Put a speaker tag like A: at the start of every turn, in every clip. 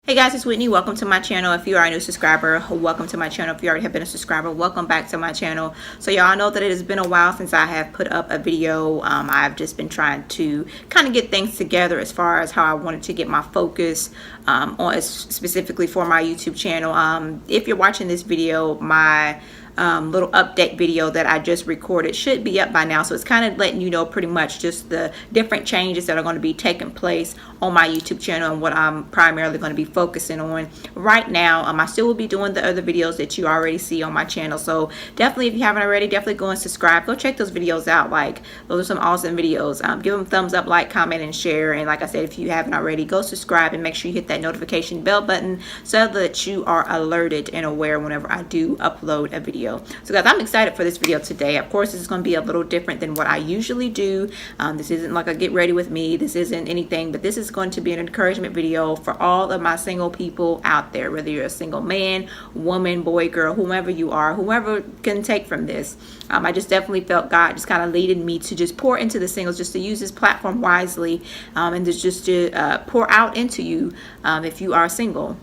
A: Hey guys, it's Whitney. Welcome to my channel. If you are a new subscriber, welcome to my channel. If you already have been a subscriber, welcome back to my channel. So y'all know that it has been a while since I have put up a video. I've just been trying to kind of get things together as far as how I wanted to get my focus on specifically for my YouTube channel. If you're watching this video, my little update video that I just recorded should be up by now, so it's kind of letting you know pretty much just the different changes that are going to be taking place on my YouTube channel and what I'm primarily going to be focusing on right now. I still will be doing the other videos that you already see on my channel, so definitely, if you haven't already, definitely go and subscribe. Go check those videos out. Like, those are some awesome videos. Give them thumbs up, like, comment, and share. And like I said, if you haven't already, go subscribe and make sure you hit that notification bell button so that you are alerted and aware whenever I do upload a video. So guys, I'm excited for this video today. Of course, this is going to be a little different than what I usually do. This isn't like a get ready with me. This isn't anything, but this is going to be an encouragement video for all of my single people out there, whether you're a single man, woman, boy, girl, whomever you are, whoever can take from this. I just definitely felt God just kind of leading me to just pour into the singles, just to use this platform wisely, and just to pour out into you if you are single.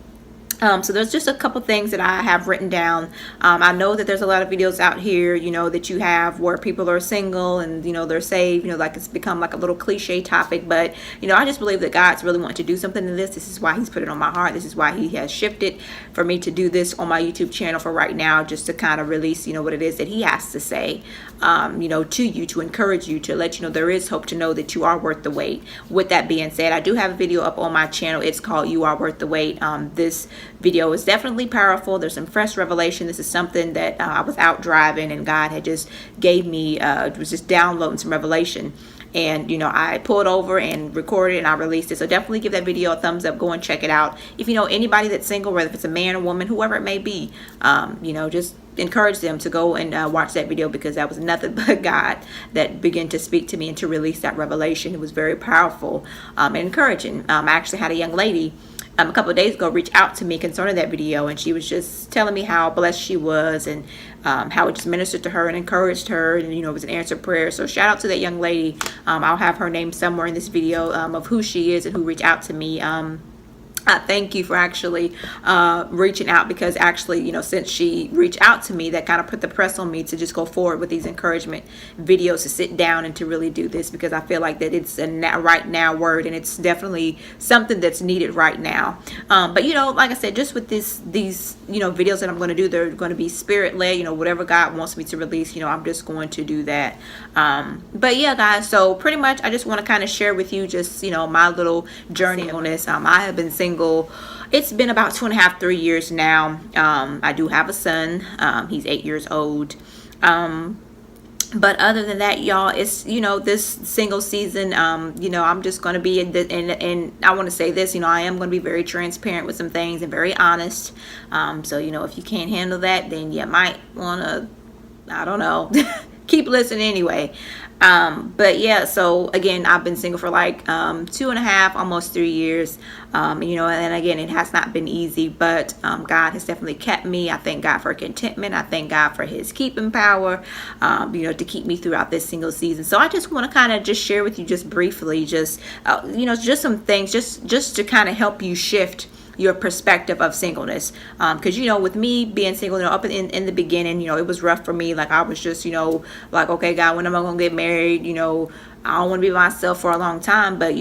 A: So there's just a couple things that I have written down. I know that there's a lot of videos out here, that you have where people are single and, they're saved, like it's become like a little cliche topic. But, I just believe that God's really wanting to do something in this. This is why he's put it on my heart. This is why he has shifted for me to do this on my YouTube channel for right now, just to kind of release, what it is that he has to say, to you, to encourage you, to let you know there is hope, to know that you are worth the wait. With that being said, I do have a video up on my channel. It's called You Are Worth the Wait. This video is definitely powerful. There's some fresh revelation. This is something that I was out driving and God had just gave me, was just downloading some revelation. And, I pulled over and recorded and I released it. So definitely give that video a thumbs up. Go and check it out. If you know anybody that's single, whether it's a man or woman, whoever it may be, just encourage them to go and watch that video, because that was nothing but God that began to speak to me and to release that revelation. It was very powerful and encouraging. I actually had a young lady a couple of days ago reach out to me concerning that video, and she was just telling me how blessed she was and how it just ministered to her and encouraged her, and it was an answered prayer. So shout out to that young lady. I'll have her name somewhere in this video of who she is and who reached out to me. I thank you for actually reaching out, because actually, since she reached out to me, that kind of put the press on me to just go forward with these encouragement videos, to sit down and to really do this, because I feel like that it's a right now word, and it's definitely something that's needed right now. But like I said, just with these videos that I'm going to do, they're going to be spirit led. Whatever God wants me to release, I'm just going to do that. But yeah, guys, so pretty much I just want to kind of share with you just my little journey on this. I have been single. It's been about 2.5, 3 years now. I do have a son. He's 8 years old. But other than that, y'all, it's, this single season, I'm just going to be and I want to say this, I am going to be very transparent with some things and very honest. So, if you can't handle that, then you might want to, I don't know, keep listening anyway. But yeah, so again, I've been single for like 2.5, almost 3 years. And again, it has not been easy, but God has definitely kept me. I thank God for contentment. I thank God for his keeping power, to keep me throughout this single season. So I just want to kind of just share with you just briefly, just some things, just to kind of help you shift your perspective of singleness, because with me being single, up in the beginning, it was rough for me. Like, I was just like, okay, God, when am I gonna get married? I don't want to be by myself for a long time. But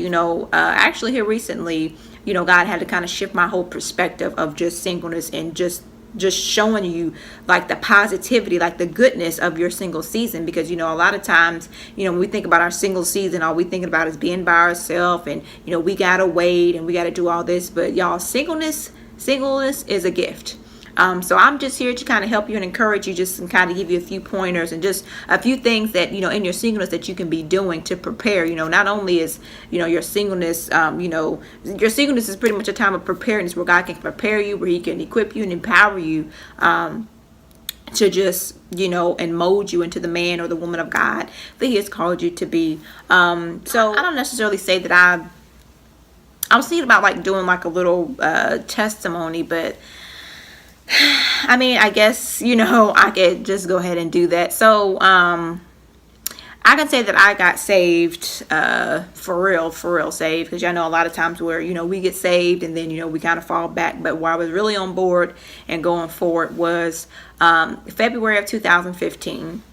A: actually here recently, God had to kind of shift my whole perspective of just singleness, and just showing you like the positivity, like the goodness of your single season. Because a lot of times, when we think about our single season, all we thinking about is being by ourselves, and we gotta wait and we gotta do all this. But y'all, singleness is a gift. So I'm just here to kind of help you and encourage you, just and kind of give you a few pointers and just a few things that in your singleness that you can be doing to prepare. Not only is your singleness, your singleness is pretty much a time of preparedness, where God can prepare you, where he can equip you and empower you to just and mold you into the man or the woman of God that he has called you to be. So I don't necessarily say that I was thinking about like doing like a little testimony, but I mean, I guess, I could just go ahead and do that. So, I can say that I got saved, for real saved, because y'all know a lot of times where, we get saved and then, we kind of fall back. But where I was really on board and going forward was February of 2015.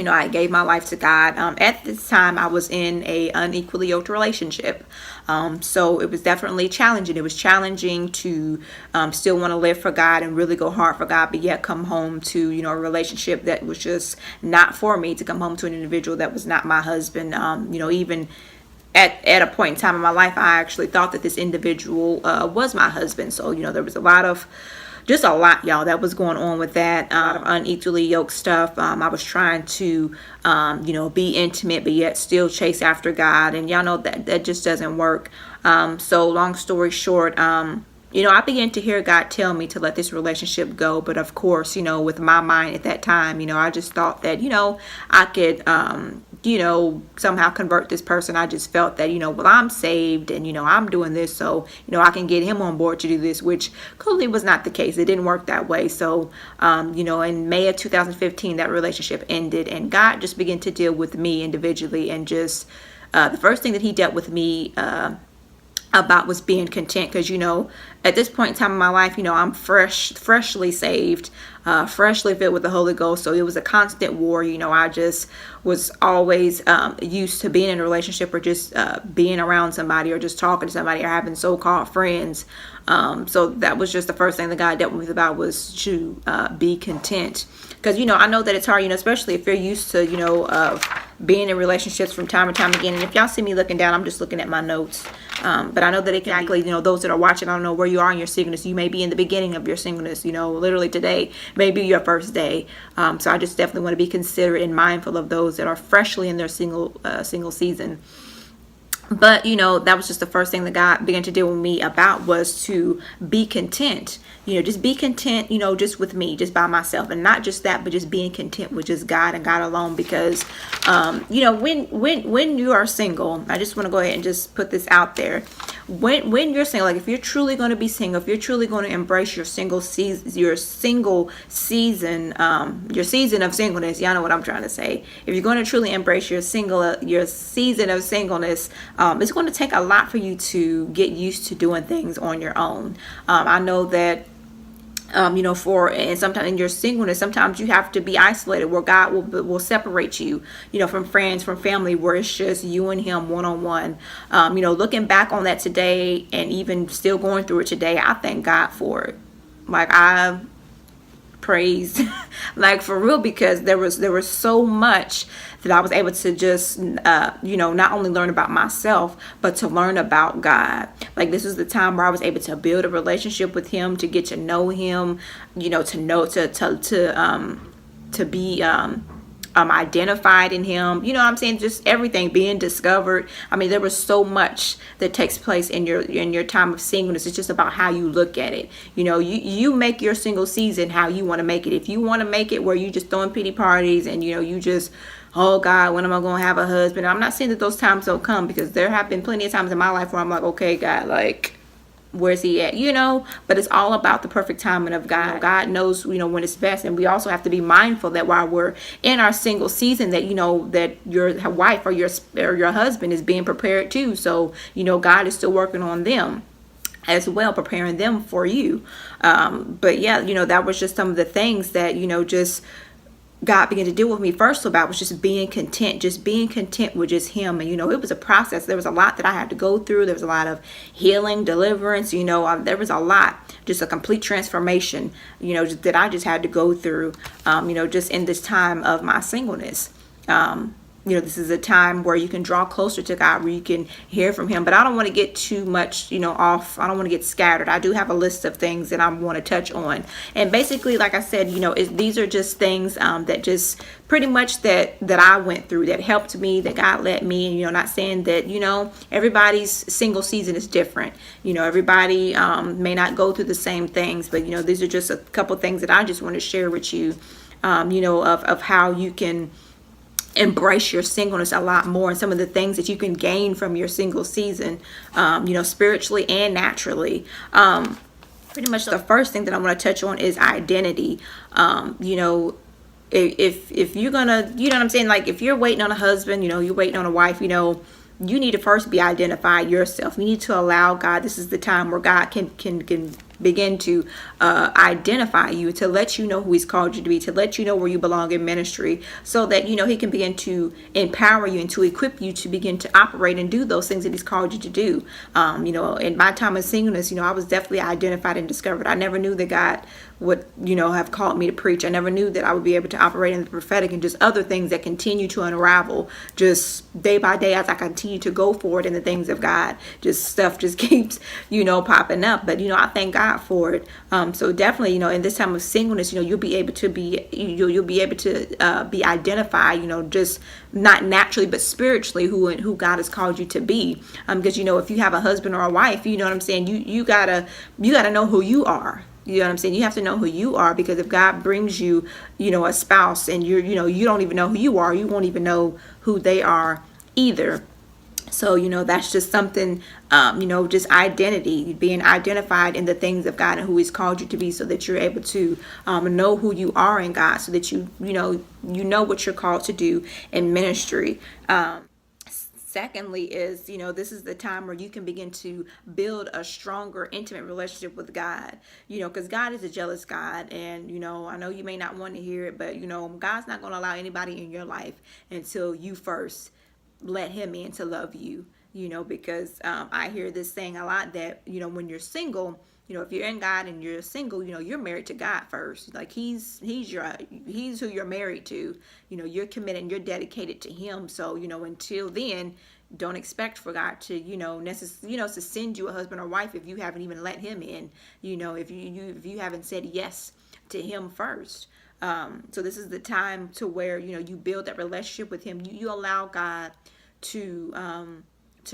A: I gave my life to God. At this time, I was in a unequally yoked relationship. So it was definitely challenging. It was challenging to still want to live for God and really go hard for God, but yet come home to, a relationship that was just not for me, to come home to an individual that was not my husband. Even at a point in time in my life, I actually thought that this individual was my husband. So, there was just a lot, y'all, that was going on with that unequally yoked stuff. I was trying to, be intimate, but yet still chase after God. And y'all know that just doesn't work. So long story short, I began to hear God tell me to let this relationship go. But of course, with my mind at that time, I just thought that, I could, somehow convert this person. I just felt that, well, I'm saved and, I'm doing this. So, I can get him on board to do this, which clearly was not the case. It didn't work that way. So, in May of 2015, that relationship ended and God just began to deal with me individually. And just the first thing that he dealt with me about was being content, because at this point in time in my life, I'm freshly saved, freshly filled with the Holy Ghost. So it was a constant war. I just was always used to being in a relationship, or just being around somebody, or just talking to somebody, or having so-called friends. So that was just the first thing that God dealt with me about, was to be content. Because, I know that it's hard, especially if you're used to, being in relationships from time to time again. And if y'all see me looking down, I'm just looking at my notes. But I know that it can actually, those that are watching, I don't know where you are in your singleness. You may be in the beginning of your singleness, literally today may be your first day. So I just definitely want to be considerate and mindful of those that are freshly in their single season. But, that was just the first thing that God began to deal with me about, was to be content. Just be content, just with me, just by myself. And not just that, but just being content with just God and God alone. Because, when you are single, I just want to go ahead and just put this out there. When you're single, like if you're truly going to be single, if you're truly going to embrace your single season, your season of singleness, y'all know what I'm trying to say. If you're going to truly embrace your season of singleness, it's going to take a lot for you to get used to doing things on your own. I know that and sometimes in your singleness, sometimes you have to be isolated, where God will separate you, from friends, from family, where it's just you and him one-on-one. Looking back on that today, and even still going through it today, I thank God for it. Like, I praise like for real, because there was so much that I was able to just not only learn about myself, but to learn about God. Like, this was the time where I was able to build a relationship with him, to get to know him, to be identified in him, what I'm saying, just everything being discovered. I mean, there was so much that takes place in your time of singleness. It's just about how you look at it. You make your single season how you want to make it. If you want to make it where you just throwing pity parties and you just, oh God, when am I going to have a husband? I'm not saying that those times don't come, because there have been plenty of times in my life where I'm like, okay, God, like, where's he at? But it's all about the perfect timing of God. God knows, when it's best. And we also have to be mindful that while we're in our single season, that, that your wife or your husband is being prepared too. So, God is still working on them as well, preparing them for you. But yeah, that was just some of the things that, just God began to deal with me first about, was just being content with just him. And, it was a process. There was a lot that I had to go through. There was a lot of healing, deliverance, there was a lot, just a complete transformation, that I just had to go through, just in this time of my singleness. This is a time where you can draw closer to God, where you can hear from him. But I don't want to get too much, off. I don't want to get scattered. I do have a list of things that I want to touch on. And basically, like I said, these are just things that just pretty much that I went through, that helped me, that God led me. And, not saying that, everybody's single season is different. Everybody may not go through the same things. But, these are just a couple things that I just want to share with you, of how you can embrace your singleness a lot more, and some of the things that you can gain from your single season, spiritually and naturally. Pretty much the first thing that I want to touch on is identity. if you're gonna, you know what I'm saying, like if you're waiting on a husband, you know, you're waiting on a wife, you know, you need to first be identified yourself. You need to allow God. This is the time where God can begin to identify you, to let you know who he's called you to be, to let you know where you belong in ministry, so that, you know, he can begin to empower you and to equip you to begin to operate and do those things that he's called you to do. You know, in my time of singleness, you know, I was definitely identified and discovered. I never knew that God would, you know, have called me to preach. I never knew that I would be able to operate in the prophetic and just other things that continue to unravel just day by day as I continue to go forward in the things of God. Just stuff just keeps, you know, popping up. But, you know, I thank God for it. So definitely, you know, in this time of singleness, you know, you'll be able to be identified, you know, just not naturally but spiritually who God has called you to be. Because, you know, if you have a husband or a wife, you know what I'm saying, you gotta know who you are. You know what I'm saying? You have to know who you are, because if God brings you, you know, a spouse and you know, you don't even know who you are, you won't even know who they are either. So, you know, that's just something, you know, just identity, being identified in the things of God and who he's called you to be, so that you're able to know who you are in God, so that you know what you're called to do in ministry. Secondly is, you know, this is the time where you can begin to build a stronger, intimate relationship with God, you know, because God is a jealous God. And, you know, I know you may not want to hear it, but, you know, God's not going to allow anybody in your life until you first let him in to love you, you know, because I hear this saying a lot that, you know, when you're single, you know, if you're in God and you're single, you know, you're married to God first. Like he's who you're married to. You know, you're committed and you're dedicated to him. So, you know, until then, don't expect for God to, you know, to send you a husband or wife if you haven't even let him in. You know, if you haven't said yes to him first. So this is the time to where, you know, you build that relationship with him. You allow God to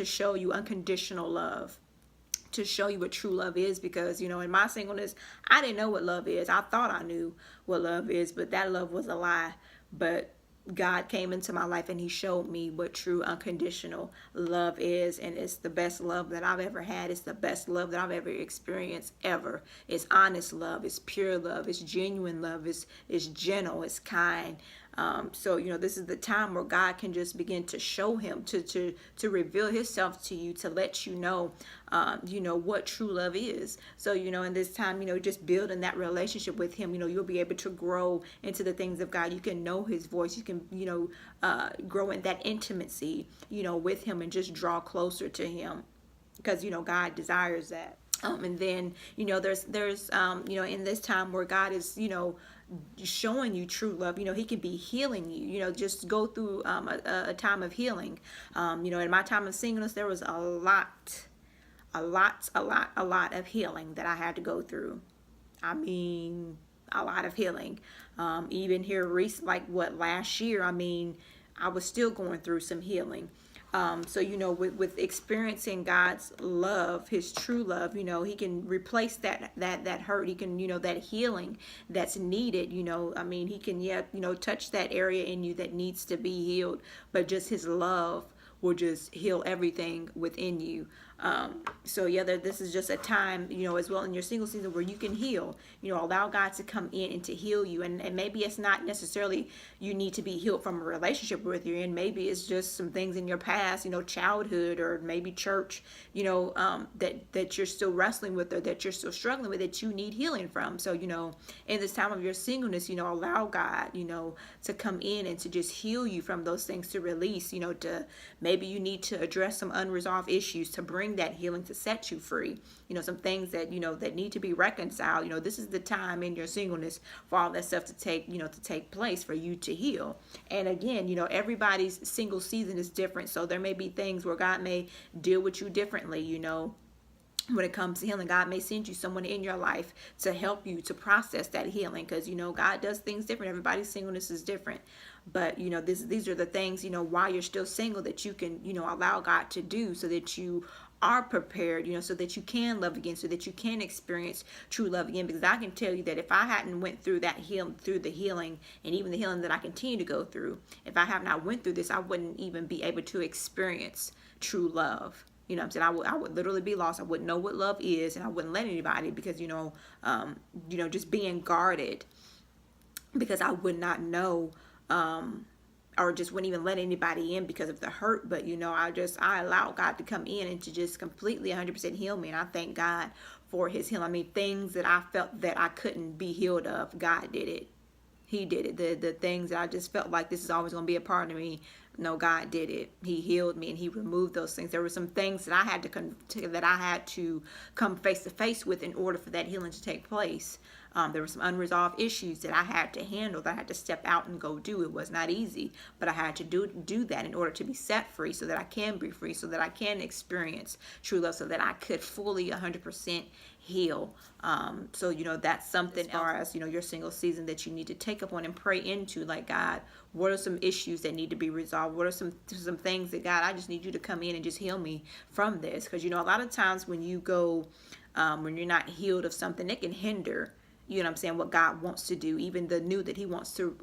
A: show you unconditional love, to show you what true love is. Because, you know, in my singleness, I didn't know what love is. I thought I knew what love is, but that love was a lie. But God came into my life and he showed me what true unconditional love is. And it's the best love that I've ever had. It's the best love that I've ever experienced ever. It's honest love. It's pure love. It's genuine love. It's gentle. It's kind. So, you know, this is the time where God can just begin to show him, to reveal himself to you, to let you know what true love is. So, you know, in this time, you know, just building that relationship with him, you know, you'll be able to grow into the things of God. You can know his voice. You can, you know, grow in that intimacy, you know, with him, and just draw closer to him, because, you know, God desires that. And then, you know, there's you know, in this time where God is, you know, showing you true love, you know, he can be healing you, you know, just go through a time of healing. You know, in my time of singleness, there was a lot of healing that I had to go through. I mean, a lot of healing. Even here like last year, I mean, I was still going through some healing. So, you know, with experiencing God's love, his true love, you know, he can replace that hurt. He can, you know, that healing that's needed, you know, I mean, he can, you know, touch that area in you that needs to be healed, but just his love will just heal everything within you. So yeah, this is just a time, you know, as well in your single season, where you can heal, you know, allow God to come in and to heal you. And maybe it's not necessarily you need to be healed from a relationship with you, and maybe it's just some things in your past, you know, childhood, or maybe church, you know, that you're still wrestling with, or that you're still struggling with, that you need healing from. So, you know, in this time of your singleness, you know, allow God, you know, to come in and to just heal you from those things, to release, you know, to maybe you need to address some unresolved issues, to bring that healing, to set you free, you know, some things that, you know, that need to be reconciled. You know, this is the time in your singleness for all that stuff to take place, for you to heal. And again, you know, everybody's single season is different, so there may be things where God may deal with you differently, you know. When it comes to healing, God may send you someone in your life to help you to process that healing, because, you know, God does things different. Everybody's singleness is different. But, you know, these are the things, you know, while you're still single, that you can, you know, allow God to do, so that you are prepared, you know, so that you can love again, so that you can experience true love again. Because I can tell you that if I hadn't went through through the healing, and even the healing that I continue to go through, if I have not went through this, I wouldn't even be able to experience true love. You know what I'm saying? I would literally be lost. I wouldn't know what love is, and I wouldn't let anybody, because, you know, just being guarded because I would not know, or just wouldn't even let anybody in because of the hurt. But I allowed God to come in and to just completely 100% heal me, and I thank God for his healing. I mean, things that I felt that I couldn't be healed of, God did it. He did it. The things that I just felt like this is always going to be a part of me, no, God did it. He healed me and he removed those things. There were some things that I had to come face to face with in order for that healing to take place. There were some unresolved issues that I had to handle, that I had to step out and go do. It was not easy, but I had to do that in order to be set free, so that I can be free, so that I can experience true love, so that I could fully 100% heal. So that's something, as far as your single season, that you need to take up on and pray into, like, God, what are some issues that need to be resolved? What are some things that, God, I just need you to come in and just heal me from this? Because a lot of times when you go when you're not healed of something, it can hinder, what God wants to do, even the new that he wants to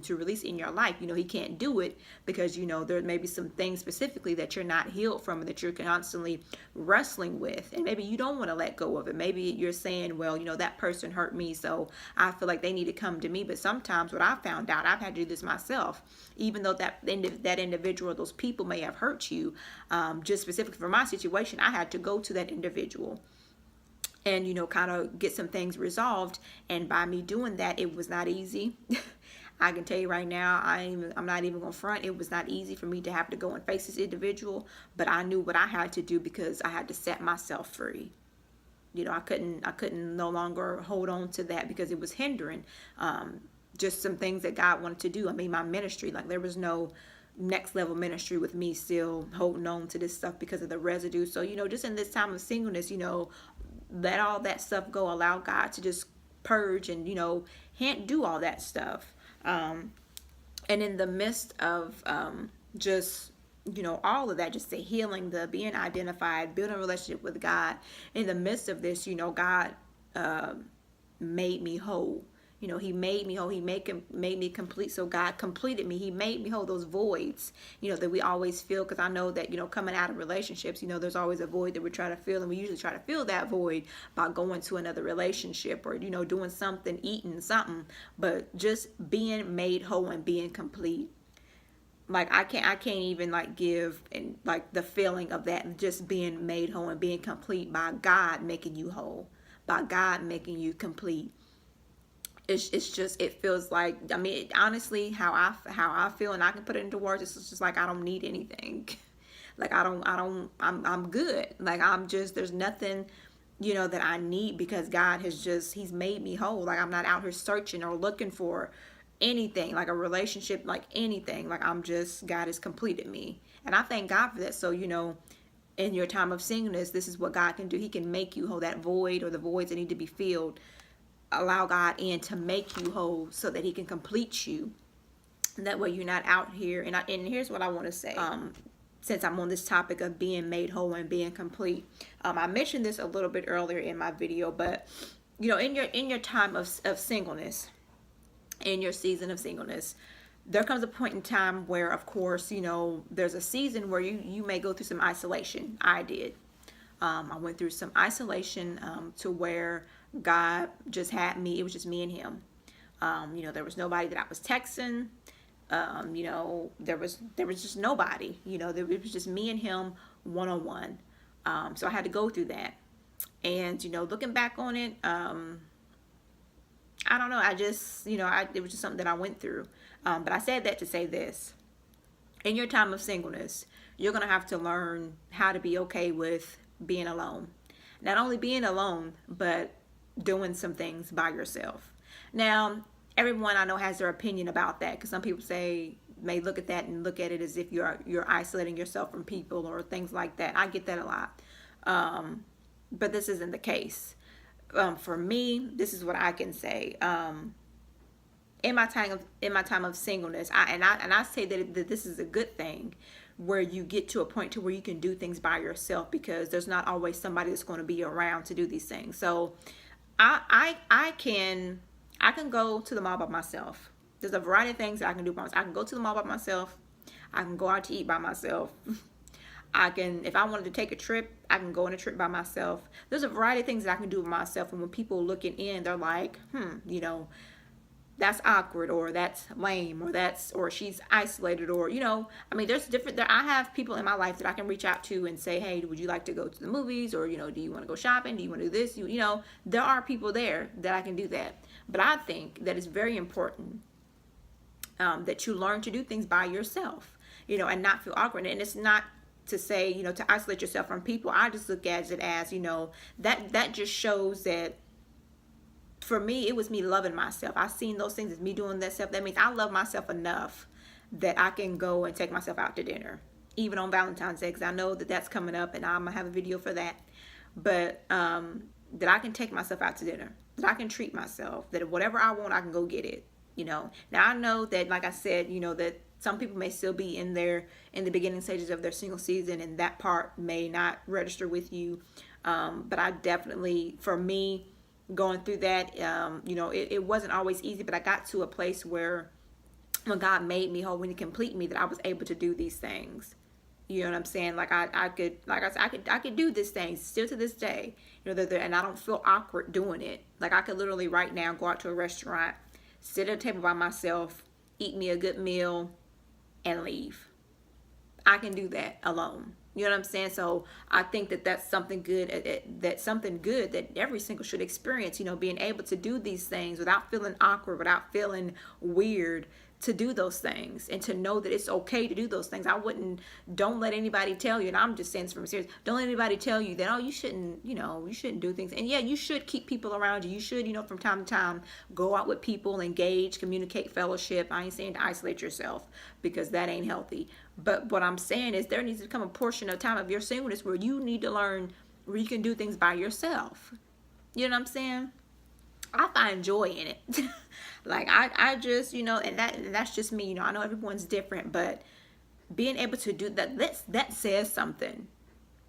A: release in your life. He can't do it because, there may be some things specifically that you're not healed from, and that you're constantly wrestling with. And maybe you don't want to let go of it. Maybe you're saying, well, that person hurt me, so I feel like they need to come to me. But sometimes what I found out, I've had to do this myself, even though that individual, those people may have hurt you, just specifically for my situation, I had to go to that individual and kind of get some things resolved. And by me doing that, it was not easy. I can tell you right now, I'm not even gonna front, it was not easy for me to have to go and face this individual, but I knew what I had to do, because I had to set myself free. I couldn't no longer hold on to that, because it was hindering just some things that God wanted to do. I mean, my ministry, like, there was no next level ministry with me still holding on to this stuff because of the residue. So just in this time of singleness, let all that stuff go. Allow God to just purge and do all that stuff. And in the midst of just all of that, just the healing, the being identified, building a relationship with God, in the midst of this, God made me whole. He made me whole. He made me complete. So God completed me. He made me whole. Those voids, that we always feel, because I know that, coming out of relationships, there's always a void that we try to fill, and we usually try to fill that void by going to another relationship, or, doing something, eating something. But just being made whole and being complete, like, I can't even, like, give and, like, the feeling of that, just being made whole and being complete by God making you whole, by God making you complete. It's just, it feels like, I mean, honestly, how I feel, and I can put it into words, it's just like, I don't need anything. Like, I'm good. Like, there's nothing, that I need, because God he's made me whole. Like, I'm not out here searching or looking for anything, like a relationship, like anything. Like, God has completed me. And I thank God for that. So, in your time of singleness, this is what God can do. He can make you whole. That void, or the voids that need to be filled, allow God in to make you whole, so that he can complete you. And that way you're not out here. And here's what I want to say. Since I'm on this topic of being made whole and being complete, I mentioned this a little bit earlier in my video, but in your time of singleness, in your season of singleness, there comes a point in time where, of course, there's a season where you may go through some isolation. I did. I went through some isolation to where God just had me. It was just me and him. There was nobody that I was texting. There was just nobody. It was just me and him one-on-one. So I had to go through that. And looking back on it, I don't know. I just, it was just something that I went through. But I said that to say this: in your time of singleness, you're gonna have to learn how to be okay with being alone. Not only being alone, but doing some things by yourself. Now, everyone I know has their opinion about that, because some people may look at that and look at it as if you're isolating yourself from people or things like that. I get that a lot, but this isn't the case. For me, this is what I can say. In my time of singleness, I say that this is a good thing, where you get to a point to where you can do things by yourself, because there's not always somebody that's going to be around to do these things. So I can go to the mall by myself. There's a variety of things that I can do by myself. I can go to the mall by myself. I can go out to eat by myself. If I wanted to take a trip, I can go on a trip by myself. There's a variety of things that I can do by myself. And when people looking in, they're like, that's awkward, or that's lame, or she's isolated, or I mean, there's different there. I have people in my life that I can reach out to and say, hey, would you like to go to the movies, or do you want to go shopping, do you want to do this, there are people there that I can do that. But I think that it's very important, that you learn to do things by yourself, and not feel awkward. And it's not to say, to isolate yourself from people. I just look at it as, that just shows that for me, it was me loving myself. I seen those things as me doing that stuff. That means I love myself enough that I can go and take myself out to dinner, even on Valentine's Day, because I know that that's coming up, and I'm gonna have a video for that. But that I can take myself out to dinner, that I can treat myself, that whatever I want, I can go get it. Now I know that, like I said, that some people may still be in the beginning stages of their single season, and that part may not register with you. But I definitely, for me, going through that, it wasn't always easy, but I got to a place where when God made me whole, when He completed me, that I was able to do these things. You know what I'm saying? Like I could, like I said, I could do these things still to this day. And I don't feel awkward doing it. Like I could literally right now go out to a restaurant, sit at a table by myself, eat me a good meal, and leave. I can do that alone. You know what I'm saying? So I think that that's something good, that every single should experience, being able to do these things without feeling awkward, without feeling weird, to do those things, and to know that it's okay to do those things. Don't let anybody tell you, and I'm just saying this from serious, don't let anybody tell you that, oh, you shouldn't do things. And yeah, you should keep people around you. You should, from time to time, go out with people, engage, communicate, fellowship. I ain't saying to isolate yourself, because that ain't healthy. But what I'm saying is there needs to come a portion of time of your singleness where you need to learn, where you can do things by yourself. You know what I'm saying? I find joy in it. Like I just, and that's just me. I know everyone's different, but being able to do that says something.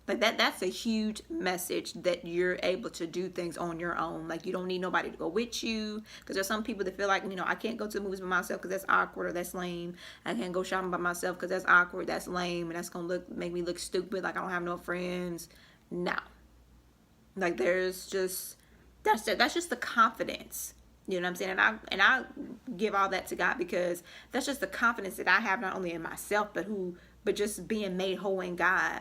A: Like that's a huge message, that you're able to do things on your own. Like you don't need nobody to go with you, because there's some people that feel like, I can't go to the movies by myself because that's awkward or that's lame. I can't go shopping by myself because that's awkward, that's lame, and that's gonna make me look stupid, like I don't have no friends. No. Like that's just the confidence. You know what I'm saying? And I give all that to God, because that's just the confidence that I have, not only in myself, but just being made whole in God.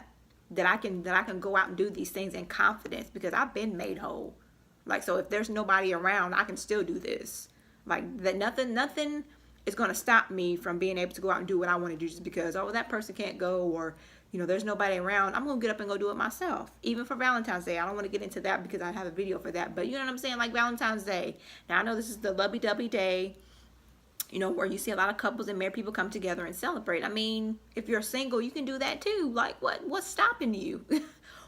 A: That I can go out and do these things in confidence, because I've been made whole. Like, so if there's nobody around, I can still do this. Like that, nothing is going to stop me from being able to go out and do what I want to do, just because, oh, that person can't go, or there's nobody around. I'm going to get up and go do it myself. Even for Valentine's Day. I don't want to get into that because I have a video for that, but you know what I'm saying? Like Valentine's Day. Now I know this is the lovey-dovey day, where you see a lot of couples and married people come together and celebrate. I mean, if you're single, you can do that too. Like, what's stopping you?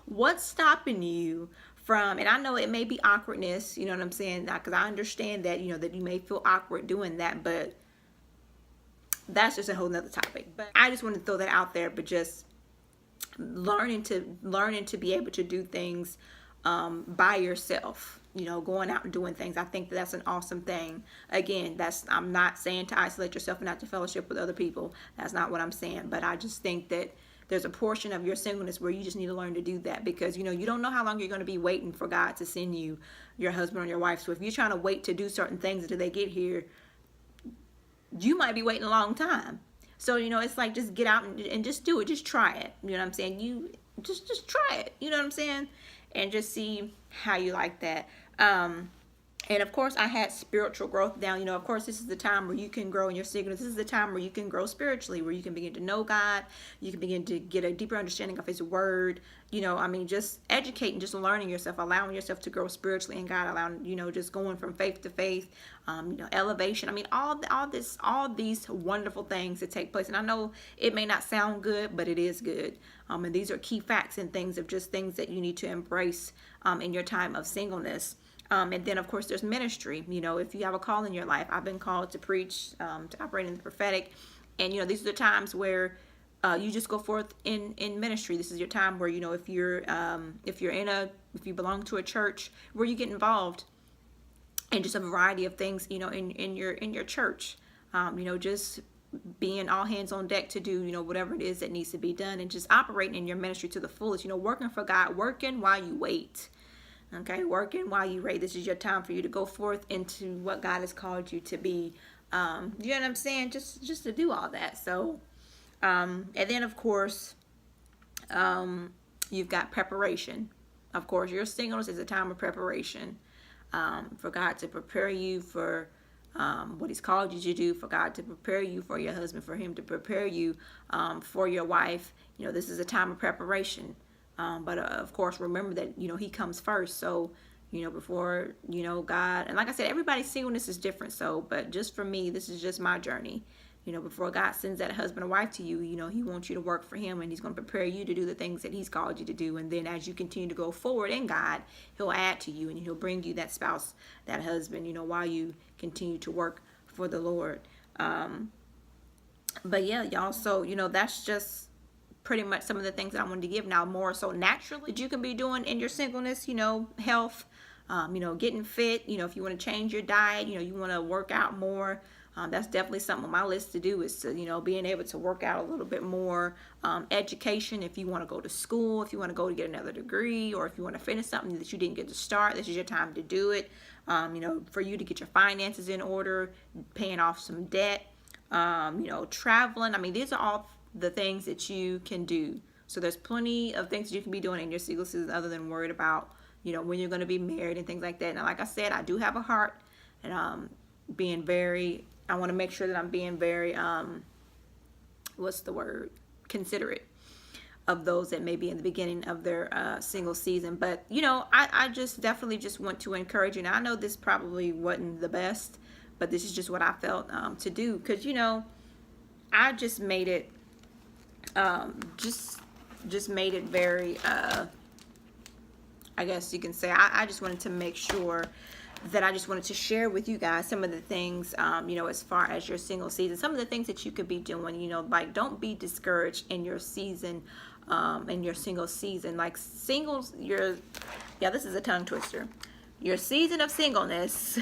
A: What's stopping you from, and I know it may be awkwardness, you know what I'm saying? Because I understand that, that you may feel awkward doing that, but that's just a whole nother topic. But I just want to throw that out there, but just learning to be able to do things by yourself, going out and doing things. I think that's an awesome thing. Again, I'm not saying to isolate yourself and not to fellowship with other people. That's not what I'm saying. But I just think that there's a portion of your singleness where you just need to learn to do that, because you don't know how long you're going to be waiting for God to send you your husband or your wife. So if you're trying to wait to do certain things until they get here, you might be waiting a long time. So it's like, just get out and just do it. Just try it. You know what I'm saying? You just try it. You know what I'm saying? And just see how you like that. And of course, I had spiritual growth down. Of course, this is the time where you can grow in your singleness. This is the time where you can grow spiritually, where you can begin to know God. You can begin to get a deeper understanding of His Word. Just educating, just learning yourself, allowing yourself to grow spiritually in God, allowing, just going from faith to faith, elevation. I mean, all these wonderful things that take place. And I know it may not sound good, but it is good. And these are key facts and things that you need to embrace in your time of singleness. And then, of course, there's ministry. If you have a call in your life, I've been called to preach, to operate in the prophetic. And, these are the times where you just go forth in ministry. This is your time where, if you belong to a church, where you get involved in just a variety of things, in your church, just being all hands on deck to do, whatever it is that needs to be done, and just operating in your ministry to the fullest, working for God, working while you wait. Okay, working while you wait. This is your time for you to go forth into what God has called you to be. You know what I'm saying? Just to do all that. So, and then of course, you've got preparation. Of course, your singleness is a time of preparation, for God to prepare you for what He's called you to do, for God to prepare you for your husband, for Him to prepare you for your wife. You know, this is a time of preparation. But of course, remember that, you know, He comes first. So, you know, before, you know, God, and like I said, everybody's singleness is different. So, but just for me, this is just my journey. You know, before God sends that husband or wife to you, you know, He wants you to work for Him, and He's going to prepare you to do the things that He's called you to do. And then as you continue to go forward in God, He'll add to you, and He'll bring you that spouse, that husband, you know, while you continue to work for the Lord. But yeah, y'all, so, you know, that's just pretty much some of the things that I wanted to give. Now, more so naturally that you can be doing in your singleness, you know, health, you know, getting fit, you know, if you want to change your diet, you know, you want to work out more. That's definitely something on my list to do, is to, you know, being able to work out a little bit more. Education, if you want to go to school, if you want to go to get another degree, or if you want to finish something that you didn't get to start, this is your time to do it. You know, for you to get your finances in order, paying off some debt, you know, traveling. I mean, these are all the things that you can do. So there's plenty of things that you can be doing in your single season other than worried about, you know, when you're going to be married and things like that. Now, like I said, I do have a heart, and I want to make sure that I'm being very, considerate of those that may be in the beginning of their single season. But, you know, I just definitely just want to encourage you. Now, I know this probably wasn't the best, but this is just what I felt to do. Because, you know, I just made it, just made it very, I guess you can say, I just wanted to make sure that I just wanted to share with you guys some of the things, you know, as far as your single season, some of the things that you could be doing, you know, like don't be discouraged in your season, in your single season. Like singles, this is a tongue twister. Your season of singleness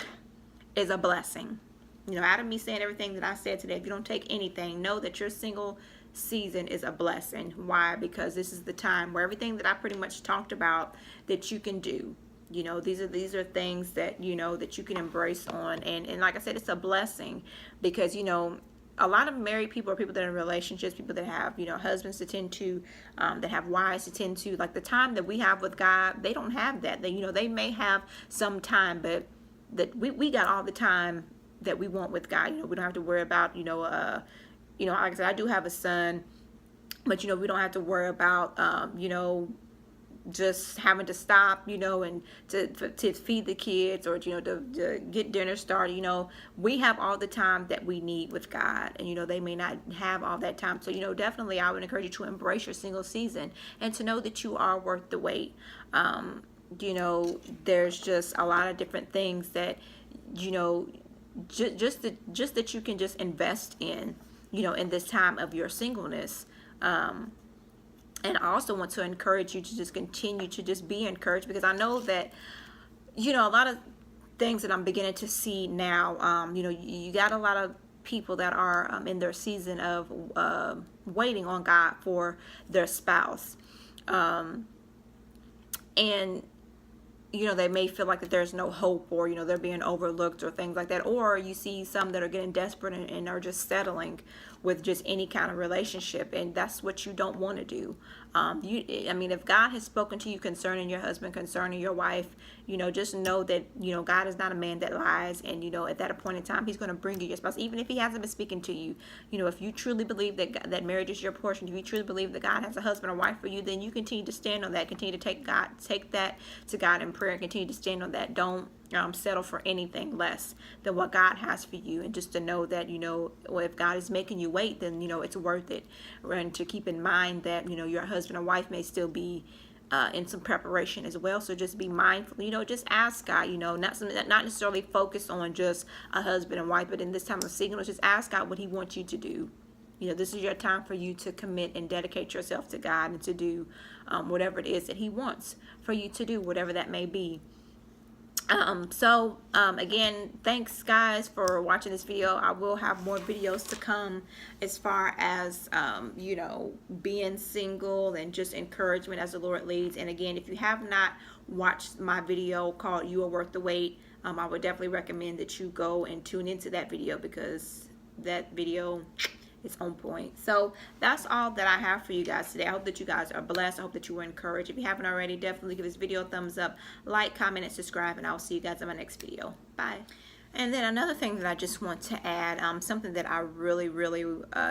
A: is a blessing. You know, out of me saying everything that I said today, if you don't take anything, know that your single season is a blessing. Why? Because this is the time where everything that I pretty much talked about that you can do. You know, these are things that, you know, that you can embrace on. And like I said, it's a blessing because, you know, a lot of married people are people that are in relationships, people that have, you know, husbands to tend to, that have wives to tend to. Like the time that we have with God, they don't have that. They, you know, they may have some time, but that we got all the time that we want with God. You know, we don't have to worry about, you know, like I said, I do have a son, but, you know, we don't have to worry about, you know, just having to stop, you know, and to feed the kids, or, you know, to get dinner started. You know, we have all the time that we need with God, and, you know, they may not have all that time. So, you know, definitely I would encourage you to embrace your single season and to know that you are worth the wait. You know, there's just a lot of different things that, you know, just that you can just invest in, you know, in this time of your singleness. And I also want to encourage you to just continue to just be encouraged, because I know that, you know, a lot of things that I'm beginning to see now, you know, you got a lot of people that are in their season of waiting on God for their spouse. And, you know, they may feel like that there's no hope, or, you know, they're being overlooked or things like that. Or you see some that are getting desperate and are just settling with just any kind of relationship. And that's what you don't want to do. I mean, if God has spoken to you concerning your husband, concerning your wife, you know, just know that, you know, God is not a man that lies. And, you know, at that appointed time, He's going to bring you your spouse, even if He hasn't been speaking to you. You know, if you truly believe that marriage is your portion, if you truly believe that God has a husband or wife for you, then you continue to stand on that. Continue to take that to God in prayer, and continue to stand on that. Don't settle for anything less than what God has for you. And just to know that, you know, if God is making you wait, then, you know, it's worth it. And to keep in mind that, you know, your husband or wife may still be in some preparation as well. So just be mindful, you know, just ask God, you know, not necessarily focus on just a husband and wife, but in this time of singleness, just ask God what He wants you to do. You know, this is your time for you to commit and dedicate yourself to God, and to do whatever it is that He wants for you to do, whatever that may be. Again, thanks guys for watching this video. I will have more videos to come as far as you know, being single and just encouragement as the Lord leads. And again, if you have not watched my video called You Are Worth the Wait, I would definitely recommend that you go and tune into that video, because that video, it's on point. So that's all that I have for you guys today. I hope that you guys are blessed. I hope that you were encouraged. If you haven't already, definitely give this video a thumbs up, like, comment, and subscribe, and I'll see you guys in my next video. Bye. And then another thing that I just want to add, something that I really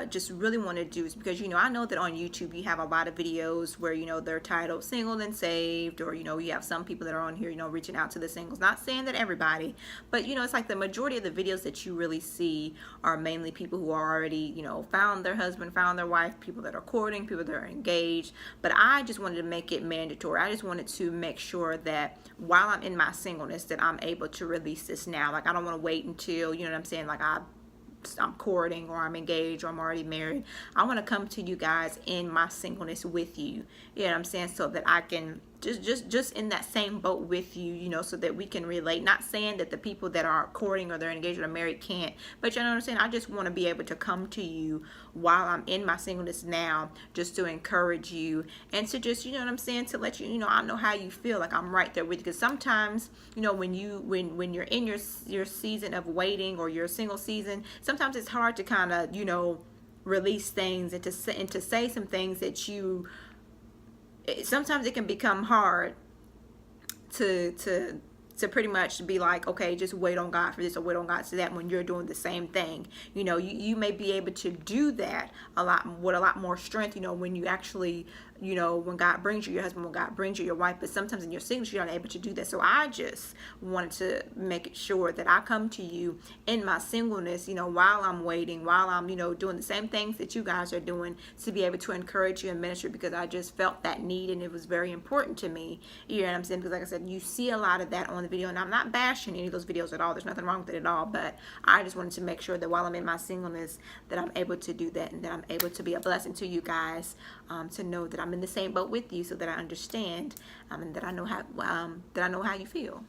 A: just really want to do is, because, you know, I know that on YouTube you have a lot of videos where, you know, they're titled Single and Saved, or, you know, you have some people that are on here, you know, reaching out to the singles. Not saying that everybody, but, you know, it's like the majority of the videos that you really see are mainly people who are already, you know, found their husband, found their wife, people that are courting, people that are engaged. But I just wanted to make it mandatory. I just wanted to make sure that while I'm in my singleness, that I'm able to release this now. Like, I don't want to wait until, you know what I'm saying, like I'm courting, or I'm engaged, or I'm already married. I want to come to you guys in my singleness with you, you know what I'm saying, so that I can just in that same boat with you, you know, so that we can relate. Not saying that the people that are courting or they're engaged or married can't, but you know what I'm saying, I just want to be able to come to you while I'm in my singleness now, just to encourage you, and to just, you know what I'm saying, to let you, you know, I know how you feel, like I'm right there with you. Because sometimes, you know, when you're in your season of waiting, or your single season, sometimes it's hard to kind of, you know, release things, and to say some things that you, sometimes it can become hard to pretty much be like, okay, just wait on God for this, or wait on God for that, when you're doing the same thing. You know, you may be able to do that a lot more strength, you know, when you actually, you know, when God brings you your husband, when God brings you your wife. But sometimes in your singleness, you're not able to do that. So I just wanted to make sure that I come to you in my singleness, you know, while I'm waiting, while I'm, you know, doing the same things that you guys are doing, to be able to encourage you in ministry, because I just felt that need, and it was very important to me. You know what I'm saying? Because like I said, you see a lot of that on the video, and I'm not bashing any of those videos at all. There's nothing wrong with it at all. But I just wanted to make sure that while I'm in my singleness, that I'm able to do that, and that I'm able to be a blessing to you guys, to know that I'm in the same boat with you, so that I understand, and that I know how you feel.